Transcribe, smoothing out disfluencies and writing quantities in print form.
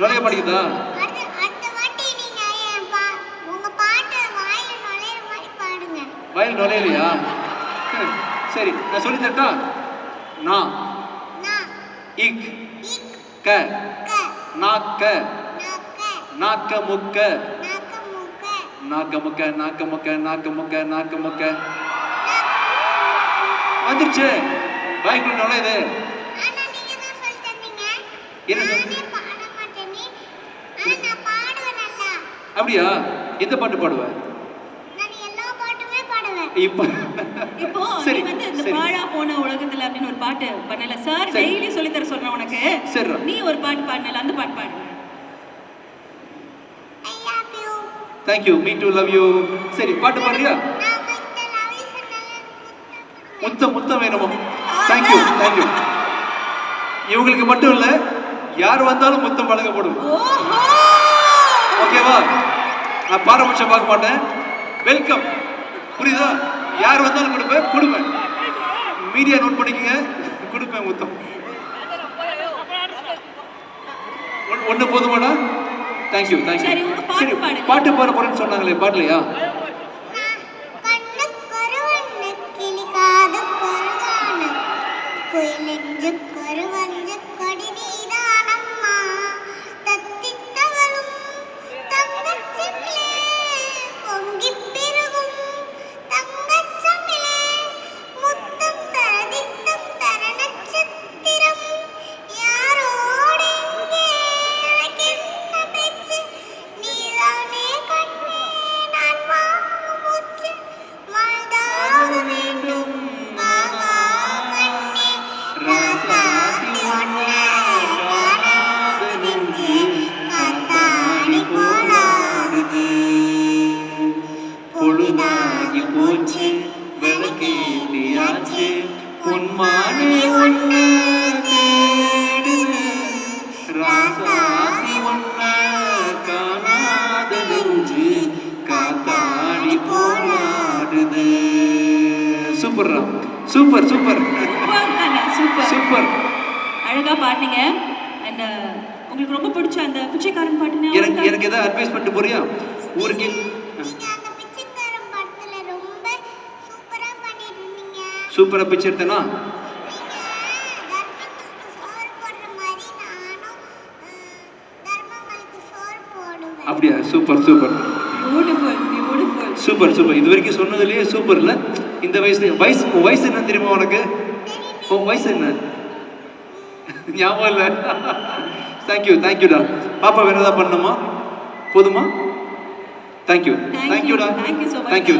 நுழைய மாட்டேங்குதா? அடுத்த வாட்டி நீங்க உங்க பாட்டு வாயில நுழையிற மாதிரி பாடுங்க. வாயில் நுழையலையா? சரி, நான் சொல்லி தரட்டா? நா நா இக் இக் க க நாக்க நாக்க நாக்க முக்க நாக்க முக்க நாக்க முக்க நாக்க முக்க நாக்க முக்க நாக்க முக்க வந்துருச்சு. வாய்க்குள்ள நுழையுது. ஆனா நீங்க தான் சொல்லி தந்தீங்க. என்ன சொல் நானே பாட மாட்டேனே. ஆனா நான் பாடுவேன் நல்லா. அப்படியா? எந்த பாட்டு பாடுவ? நான் எல்லா பாட்டுமே பாடுவேன். இப்போ நீ வந்து இந்த பாழா போன உலகத்துல அப்படின்னு ஒரு பாட்டு பண்ணல சார், டெய்லி சொல்லி தர சொல்றேன் உனக்கு. சரி, நீ ஒரு பாட்டு பாடுனல, அந்த பாட்டு பாடு. I love you. Thank you, me too, love you. சரி, பாட்டு பாடுறியா? நான் இந்த லவ் யூ சொன்னால முத்தம் வேணுமா? Thank you, thank you. இவங்களுக்கு மட்டும் இல்ல, யார் வந்தாலும் முத்தம் வழங்கப்படும். ஓஹோ, ஓகேவா? நான் பாரபட்சம் பார்க்க மாட்டேன். வெல்கம். புரியுதா? யார் வந்தாலும் கொடுப்பேன். மீடியா நோட் பண்ணிக்கங்க, கொடுப்பேன் முத்தம். ஒண்ணு போதுமாடா? தேங்க்யூ. சரி, உங்க பாட்டு பாடுங்க. பாட்டு பாட போறேன்னு சொன்னாங்களே, பாடலையா? கண்ணுக்கொரு வண்ணக் கிளி காதுக்கொரு கானம் குயில் நெஞ்சுக்கொரு வஞ்சக் கொடி நீதானம்மா தத்தித் தவழும் தங்கச் செம்பிலே பொங்கிப் பெருகும் தங்கச் சங்கிலே முத்தம் தர தித்தம் தர நட்சத்திரம் யாரோடு இங்கே எனக்கென்ன பேச்சு நீதானே கண்ணே நான் வாங்கும் மூச்சு வாழ்தாக வேண்டும் மாமா கண்ணே ராசாத்தி ஒன்னே காணாத நெஞ்சு காத்தாடி போனாடுது பொழுதாகி போச்சு, விளக்கேந்தியாச்சு, பொன்மானே ஒண்ணு தேடுது, ராசாதி ஒண்ணு காணாத நெஞ்சு காத்தாடி போனாடுது. சூப்பர்ரா, சூப்பர். சூப்பர் தானே, சூப்பர். சூப்பர். அழகா பாடுனீங்க. அந்த உங்களுக்கு ரொம்ப பிடிச்ச அந்த பிச்சைக்காரன் பாட்டுனா எனக்கு ஏதாவது அட்வைஸ் பண்ணிட்டு போறியா ஊருக்கு? நீங்க அந்த பிச்சைக்காரன் படத்துல ரொம்ப சூப்பரா பண்ணிட்டு இருந்தீங்க. சூப்பரா பிச்சை எடுத்தனா? நீங்க தர்மங்களுக்கு சோறு போடுற மாதிரி நானும் தர்மங்களுக்கு சோறு போடுவேன். அப்படியா? சூப்பர். பியூட்டிஃபுல். சூப்பர். இது வரைக்கும் சொன்னதுலயே சூப்பர் இல்ல? இந்த உன் வயசு என்ன தெரியுமா உனக்கு? உன் வயசு என்ன? ஞாபகம் இல்ல. தேங்க்யூடா. பாப்பா வேற ஏதாவது பண்ணணுமா? போதுமா? தேங்க்யூடா. Thank you so much. Thank you.